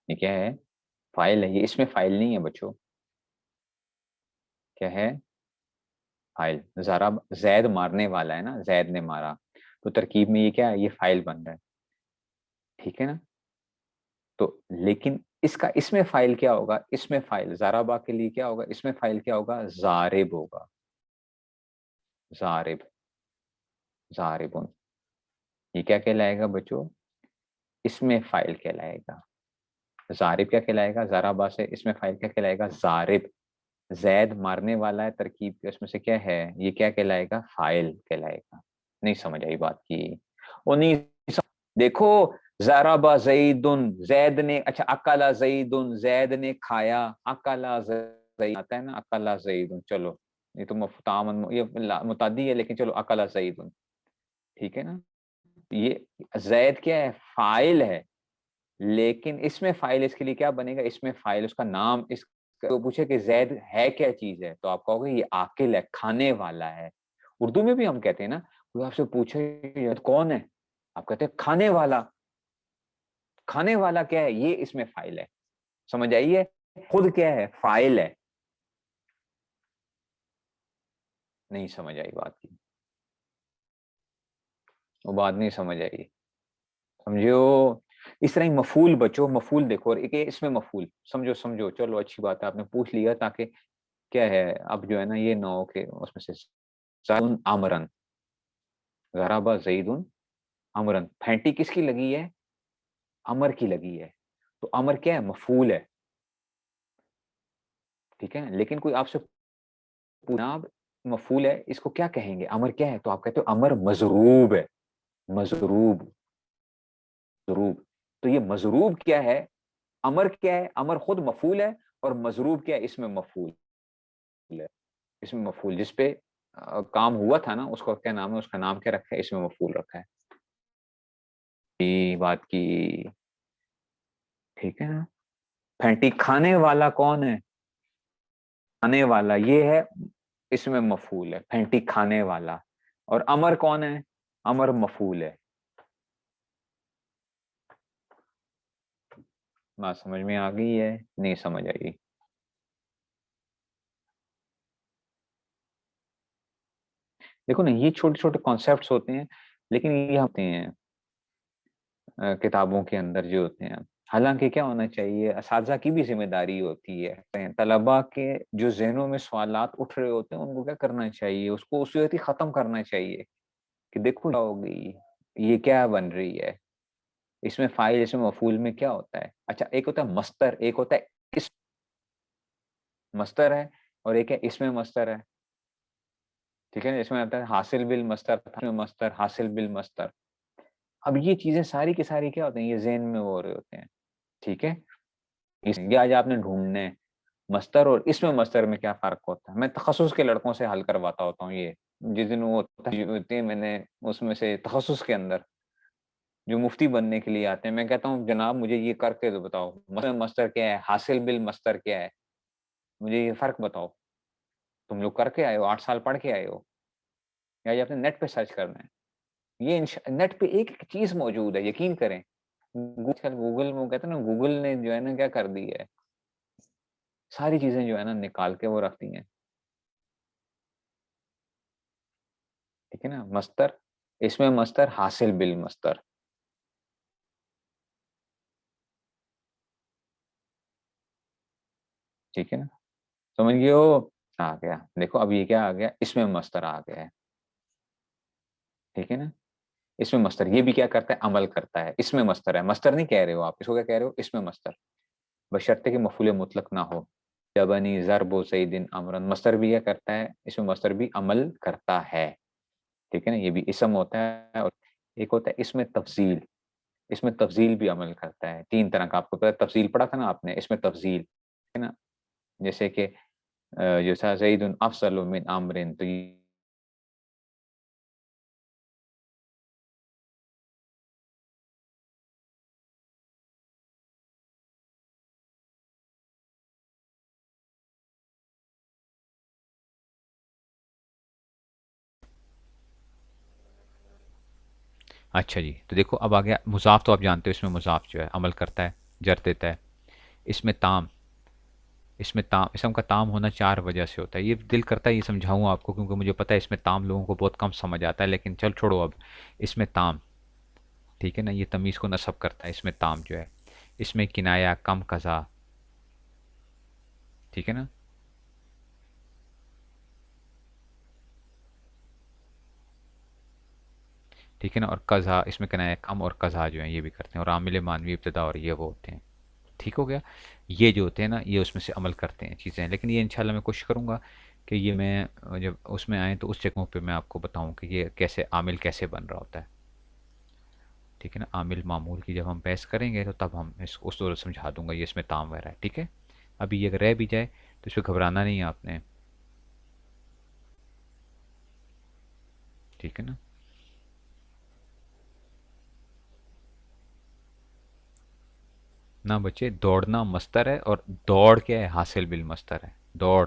یہ کیا ہے؟ فائل ہے. یہ اس میں فائل نہیں ہے بچوں. کیا ہے؟ فائل. ضرب زید مارنے والا ہے نا، زید نے مارا، تو ترکیب میں یہ کیا ہے؟ یہ فائل بن رہا ہے. ٹھیک ہے نا، تو لیکن اس کا اس میں فائل کیا ہوگا؟ اس میں فائل ضربہ کے لیے کیا ہوگا؟ اس میں فائل کیا ہوگا؟ ضارب ہوگا. ضارب ضاربن. یہ کیا کہلائے گا بچوں؟ اس میں فائل کہلائے گا. ضارب کیا کہلائے گا؟ ضربہ سے اس میں فائل کیا کہلائے گا؟ ضارب. زید مارنے والا ہے ترکیب کے، اس میں سے کیا ہے؟ یہ کیا کہلائے گا؟ فائل کہلائے گا. نہیں سمجھ آئی بات کی؟ وہ نہیں دیکھو ضرب زید، زید نے، اچھا اکلا زید، زید نے کھایا. اکلا زید آتا ہے نا، اکلا زید. چلو یہ تو مفتامن یہ متعدی ہے لیکن چلو اکلا زید. ٹھیک ہے نا، یہ زید کیا ہے؟ فائل ہے. لیکن اس میں فائل اس کے لیے کیا بنے گا؟ اس میں فائل اس کا نام. اس کو پوچھے کہ زید ہے کیا چیز ہے تو آپ کہو گے یہ آکل ہے، کھانے والا ہے. اردو میں بھی ہم کہتے ہیں نا، کوئی آپ سے پوچھے زید کون ہے، آپ کہتے ہیں کھانے والا. کھانے والا کیا ہے؟ یہ اس میں فائل ہے. سمجھ آئیے؟ خود کیا ہے؟ فائل ہے. نہیں سمجھ آئی بات کی؟ وہ بات نہیں سمجھ آئی، سمجھو. اس طرح ہی مفعول بچو، مفعول دیکھو، اور ایک اس میں مفعول سمجھو. چلو اچھی بات ہے آپ نے پوچھ لیا، تاکہ کیا ہے اب جو ہے نا یہ نہ ہو کہ اس میں سے زید امرن، ضرب زید امرن. پھینٹی کس کی لگی ہے؟ امر کی لگی ہے. تو امر کیا ہے؟ مفعول ہے. ٹھیک ہے، لیکن کوئی آپ سے جناب مفعول ہے اس کو کیا کہیں گے؟ امر کیا ہے؟ تو آپ کہتے ہو امر مضروب ہے. مضروب ضروب. تو یہ مضروب کیا ہے؟ امر کیا ہے؟ امر خود مفعول ہے، اور مضروب کیا ہے؟ اس میں مفعول ہے. اس میں مفعول جس پہ کام ہوا تھا نا اس کو کیا نام ہے؟ اس کا نام کیا رکھا ہے؟ اس میں مفعول رکھا ہے. بات کی؟ ٹھیک ہے نا. پھینٹی کھانے والا کون ہے؟ کھانے والا یہ ہے، اس میں مفعول ہے. پھینٹی کھانے والا. اور امر کون ہے؟ امر مفعول ہے. بات سمجھ میں آ گئی ہے؟ نہیں سمجھ آئی؟ دیکھو نا یہ چھوٹے چھوٹے کانسیپٹس ہوتے ہیں، لیکن یہ ہوتے ہیں کتابوں کے اندر جو ہوتے ہیں. حالانکہ کیا ہونا چاہیے، اساتذہ کی بھی ذمہ داری ہوتی ہے. طلباء کے جو ذہنوں میں سوالات اٹھ رہے ہوتے ہیں ان کو کیا کرنا چاہیے؟ اس کو اسی وقت ہی ختم کرنا چاہیے کہ دیکھو کیا ہو گئی، یہ کیا بن رہی ہے. اس میں فاعل، اس میں مفعول میں کیا ہوتا ہے؟ اچھا ایک ہوتا ہے مصدر، ایک ہوتا ہے اس مصدر ہے، اور ایک ہے اس میں مصدر ہے. ٹھیک ہے نا، اس میں آتا ہے حاصل بالمصدر، مصدر حاصل بالمصدر. اب یہ چیزیں ساری کی ساری کیا ہوتے ہیں؟ یہ ذہن میں ہو رہے ہوتے ہیں. ٹھیک ہے، یہ آج آپ نے ڈھونڈنے مصدر اور اس میں مصدر میں کیا فرق ہوتا ہے. میں تخصص کے لڑکوں سے حل کرواتا ہوتا ہوں یہ، جس دن وہ ہوتی ہے میں نے اس میں سے تخصص کے اندر جو مفتی بننے کے لیے آتے ہیں، میں کہتا ہوں جناب مجھے یہ کر کے بتاؤ، مستر کیا ہے، حاصل بالمستر کیا ہے، مجھے یہ فرق بتاؤ. تم لوگ کر کے آئے ہو، 8 سال پڑھ کے آئے ہو، یا یہ اپنے نیٹ پہ سرچ کرنا ہے. یہ نیٹ پہ ایک ایک چیز موجود ہے، یقین کریں. گوگل میں کہتے ہیں نا، گوگل نے جو ہے نا کیا کر دی ہے، ساری چیزیں جو ہے نا نکال کے وہ رکھتی ہیں. ٹھیک ہے نا. مستر، اس میں مستر حاصل بالمستر. ٹھیک ہے نا. سمجھ گئے ہو. آ گیا دیکھو، اب یہ کیا آ گیا، اس میں مستر آ گیا ہے. ٹھیک ہے نا. اس میں مستر یہ بھی کیا کرتا ہے، عمل کرتا ہے. اس میں مستر ہے، مستر نہیں کہہ رہے ہو آپ، اس کو کیا کہہ رہے ہو، اس میں مستر. بشرطے کہ مفعول مطلق نہ ہو. جبنی ضرب و سیدن امرن، مستر بھی کیا کرتا ہے، اس میں مستر بھی عمل کرتا ہے. ٹھیک ہے نا. یہ بھی اسم ہوتا ہے. اور ایک ہوتا ہے اس میں تفضیل. اس میں تفضیل بھی عمل کرتا ہے. 3 طرح کا آپ کو پتا، تفضیل پڑھا تھا نا آپ نے، اس میں تفضیل ہے نا. جیسے کہ جیسا زید افضل من عمر، تو اچھا جی، تو دیکھو اب آ گیا مضاف. تو آپ جانتے ہو اس میں مضاف جو ہے عمل کرتا ہے، جر دیتا ہے. اس میں تام. اس میں تام، اسم کا تام ہونا 4 وجہ سے ہوتا ہے. یہ دل کرتا ہے یہ سمجھاؤں آپ کو، کیونکہ مجھے پتا ہے اس میں تام لوگوں کو بہت کم سمجھ آتا ہے، لیکن چل چھوڑو اب. اس میں تام، ٹھیک ہے نا، یہ تمیز کو نصب کرتا ہے. اس میں تام جو ہے، اس میں کنایا، کم قضا. ٹھیک ہے نا. ٹھیک ہے نا. اور قضا، اس میں کنایا کم اور قضا جو ہیں یہ بھی کرتے ہیں. اور عامل مانوی ابتدا اور یہ وہ ہوتے ہیں. ٹھیک ہو گیا. یہ جو ہوتے ہیں نا یہ اس میں سے عمل کرتے ہیں چیزیں. لیکن یہ انشاءاللہ میں کوشش کروں گا کہ یہ میں جب اس میں آئیں تو اس جگہوں پہ میں آپ کو بتاؤں کہ یہ کیسے عامل کیسے بن رہا ہوتا ہے. ٹھیک ہے نا. عامل معمول کی جب ہم بحث کریں گے تو تب ہم اس دور سمجھا دوں گا یہ اس میں تام وغیرہ ہے. ٹھیک ہے. ابھی یہ اگر رہ بھی جائے تو اس پہ گھبرانا نہیں ہے آپ نے. ٹھیک ہے نا. نہ بچے، دوڑنا مستر ہے اور دوڑ کیا ہے، حاصل بالمستر ہے. دوڑ،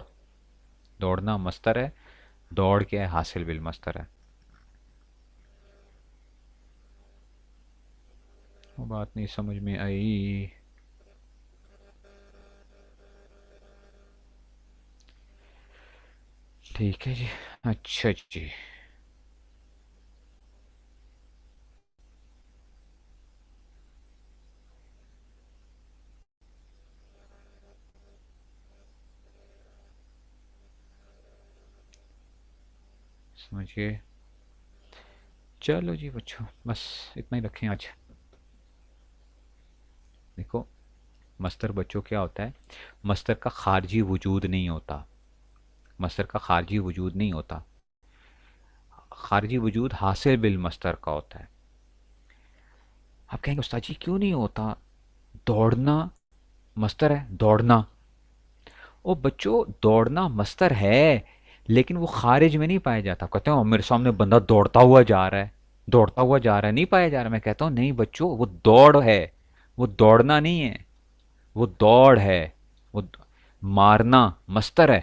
دوڑنا مستر ہے، دوڑ کیا ہے، حاصل بالمستر ہے. وہ بات نہیں سمجھ میں آئی. ٹھیک ہے جی. اچھا جی. سمجھئے. چلو جی بچوں، بس اتنا ہی رکھیں آج. دیکھو، مصدر بچوں کیا ہوتا ہے، مصدر کا خارجی وجود نہیں ہوتا. مصدر کا خارجی وجود نہیں ہوتا. خارجی وجود حاصل بالمصدر کا ہوتا ہے. آپ کہیں گے استاد جی کیوں نہیں ہوتا، دوڑنا مصدر ہے، دوڑنا. او بچوں، دوڑنا مصدر ہے لیکن وہ خارج میں نہیں پایا جاتا. کہتے ہیں میرے سامنے بندہ دوڑتا ہوا جا رہا ہے، دوڑتا ہوا جا رہا ہے، نہیں پایا جا رہا. میں کہتا ہوں نہیں بچوں، وہ دوڑ ہے، وہ دوڑنا نہیں ہے. وہ دوڑ ہے. وہ مارنا مستر ہے.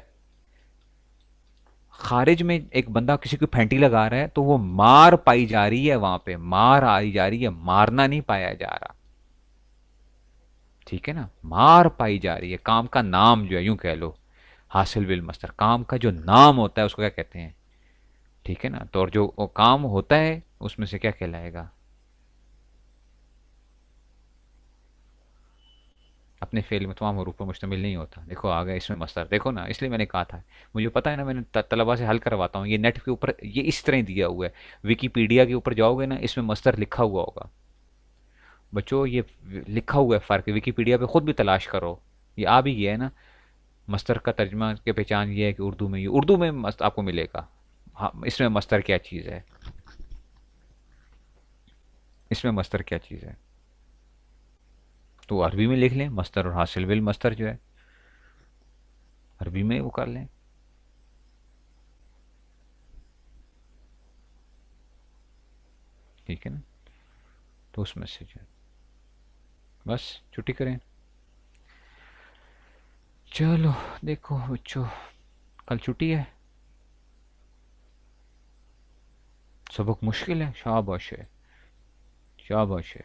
خارج میں ایک بندہ کسی کو پھینٹی لگا رہا ہے تو وہ مار پائی جا رہی ہے، وہاں پہ مار آئی جا رہی ہے، مارنا نہیں پایا جا رہا. ٹھیک ہے نا. مار پائی جا رہی ہے. کام کا نام جو ہے، یوں کہہ لو، حاصل بالمصدر، کام کا جو نام ہوتا ہے اس کو کیا کہتے ہیں. ٹھیک ہے نا. تو اور جو کام ہوتا ہے اس میں سے کیا کہلائے گا، اپنے فعل میں تمام حروف پر مشتمل نہیں ہوتا. دیکھو آ گیا اس میں مصدر. دیکھو نا، اس لیے میں نے کہا تھا، مجھے پتا ہے نا، میں نے طلبا سے حل کرواتا ہوں. یہ نیٹ کے اوپر یہ اس طرح ہی دیا ہوا ہے. وکی پیڈیا کے اوپر جاؤ گے نا، اس میں مصدر لکھا ہوا ہوگا. بچوں یہ لکھا ہوا ہے فرق. وکی پیڈیا پہ خود بھی تلاش کرو. یہ آ بھی گیا ہے نا. مصدر کا ترجمہ کی پہچان یہ ہے کہ اردو میں، یہ اردو میں آپ کو ملے گا. ہاں، اس میں مصدر کیا چیز ہے، اس میں مصدر کیا چیز ہے. تو عربی میں لکھ لیں مصدر اور حاصل بالمصدر جو ہے، عربی میں وہ کر لیں. ٹھیک ہے نا. تو اس میں سے جو ہے بس چھٹی کریں. چلو دیکھو بچوں، کل چھٹی ہے، سبق مشکل ہے، شاباش ہے، شاباش ہے.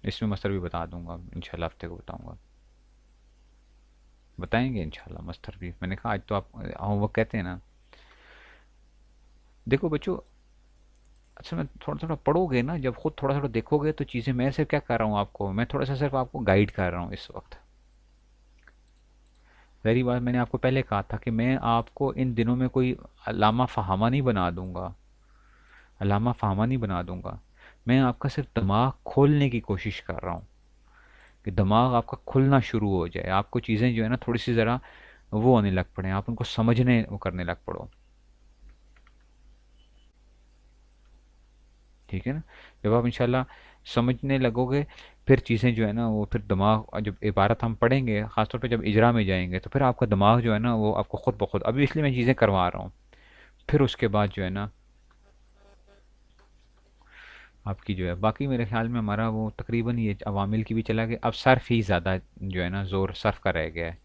اس میں مستر بھی بتا دوں گا انشاءاللہ، ہفتے کو بتاؤں گا، بتائیں گے انشاءاللہ مستر بھی. میں نے کہا آج تو آپ ہوم ورک کہتے ہیں نا. دیکھو بچوں، اصل میں تھوڑا تھوڑا پڑھو گے نا، جب خود تھوڑا تھوڑا دیکھو گے تو چیزیں، میں صرف کیا کر رہا ہوں آپ کو، میں تھوڑا سا صرف آپ کو گائیڈ کر رہا ہوں اس وقت. ظاہری بات، میں نے آپ کو پہلے کہا تھا کہ میں آپ کو ان دنوں میں کوئی علامہ فہامہ نہیں بنا دوں گا، علامہ فہامہ نہیں بنا دوں گا. میں آپ کا صرف دماغ کھولنے کی کوشش کر رہا ہوں کہ دماغ آپ کا کھلنا شروع ہو جائے، آپ کو چیزیں جو ہے نا تھوڑی سی ذرا وہ ہونے لگ پڑیں، آپ ان کو سمجھنے وہ کرنے لگ پڑو. ٹھیک ہے نا؟ جب آپ انشاءاللہ سمجھنے لگو گے، پھر چیزیں جو ہے نا وہ پھر دماغ، جب عبارت ہم پڑھیں گے خاص طور پہ جب اجرا میں جائیں گے، تو پھر آپ کا دماغ جو ہے نا وہ آپ کو خود بخود، ابھی اس لیے میں چیزیں کروا رہا ہوں، پھر اس کے بعد جو ہے نا آپ کی جو ہے باقی میرے خیال میں ہمارا وہ تقریباً یہ عوامل کی بھی چلا گیا. اب صرف ہی زیادہ جو ہے نا زور صرف کا رہ گیا ہے،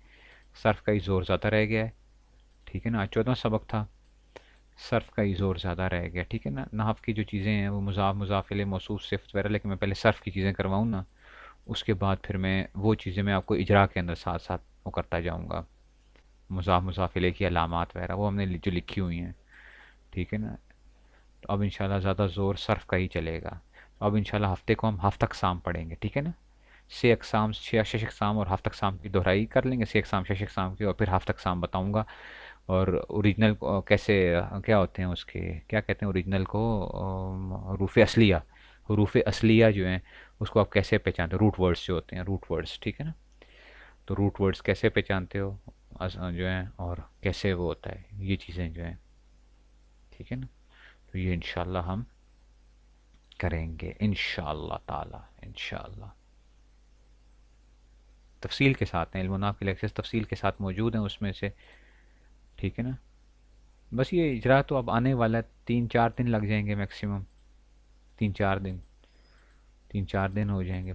صرف کا ہی زور زیادہ رہ گیا ہے. ٹھیک ہے نا؟ آج 14واں سبق تھا، صرف کا ہی زور زیادہ رہ گیا. ٹھیک ہے نا؟ نحو کی جو چیزیں ہیں وہ مضاف، مضاف الیہ، موصوف، صفت وغیرہ، لیکن میں پہلے صرف کی چیزیں کرواؤں نا، اس کے بعد پھر میں وہ چیزیں میں آپ کو اجرا کے اندر ساتھ ساتھ وہ کرتا جاؤں گا. مضاف، مضاف الیہ کی علامات وغیرہ وہ ہم نے جو لکھی ہوئی ہیں. ٹھیک ہے نا؟ تو اب انشاءاللہ زیادہ زور صرف کا ہی چلے گا. اب انشاءاللہ ہفتے کو ہم ہفت اقسام پڑھیں گے. ٹھیک ہے نا؟ سے اقسام، شش اقسام اور ہفت اقسام کی دہرائی کر لیں گے، سے اقسام، شش اقسام کی، اور پھر ہفت اقسام بتاؤں گا. اور اوریجنل کیسے، کیا ہوتے ہیں اس کے، کیا کہتے ہیں اوریجنل کو، حروف اصلیہ، حروف اصلیہ جو ہیں اس کو آپ کیسے پہچانتے ہو، روٹ ورڈز جو ہوتے ہیں، روٹ ورڈز. ٹھیک ہے نا؟ تو روٹ ورڈز کیسے پہچانتے ہو جو ہیں، اور کیسے وہ ہوتا ہے، یہ چیزیں جو ہیں. ٹھیک ہے نا؟ تو یہ انشاءاللہ ہم کریں گے انشاءاللہ تعالی، انشاءاللہ تفصیل کے ساتھ ہیں. علم و نحو کے لیکچرز تفصیل کے ساتھ موجود ہیں اس میں سے. ٹھیک ہے نا؟ بس یہ اجرا تو اب آنے والا ہے، 3-4 دن لگ جائیں گے میکسیمم، 3-4 دن، 3-4 دن ہو جائیں گے.